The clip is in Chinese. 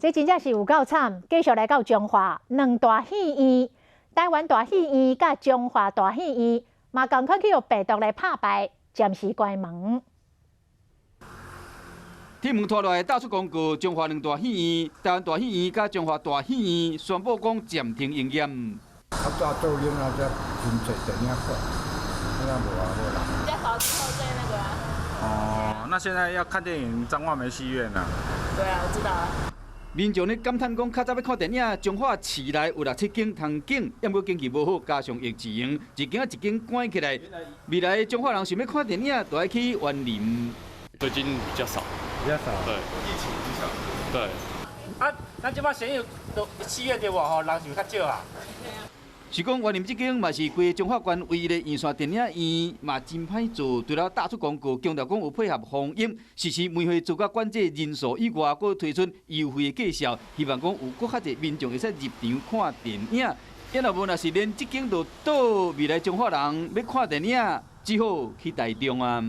这真正是有够惨！继续来到中华两大戏院，台湾大戏院甲中华大戏院嘛共款去互病毒来拍败，暂时关门。铁门拖来打出公告，中华两大戏院、台湾大戏院甲中华大戏院宣布讲暂停营业。早做了后才真侪电影看，现在无啊无啦。比较少之后再那个啊。哦，那现在要看电影，彰化没戏院了。对啊，我知道啊。民众咧感叹讲，较早要看电影，中华市内有6、7间通景，要不过经济无好，加上疫情，一间一间关起来。未来中华人想要看电影，就要去园林。最近比较少，比较少。对，疫情影响。对。啊，咱即摆现有都戏院对无吼，人是较少啊。是讲园林这间嘛是规中华县唯一的院线电影院，嘛真歹做。除了打出广告，强调讲有配合防疫，实施每回做甲管制人数以外，佫推出优惠的介绍，希望讲有佫较侪民众会使入场看电影。要若无，若是连这间都倒，未来中华人要看电影，只好去台中啊。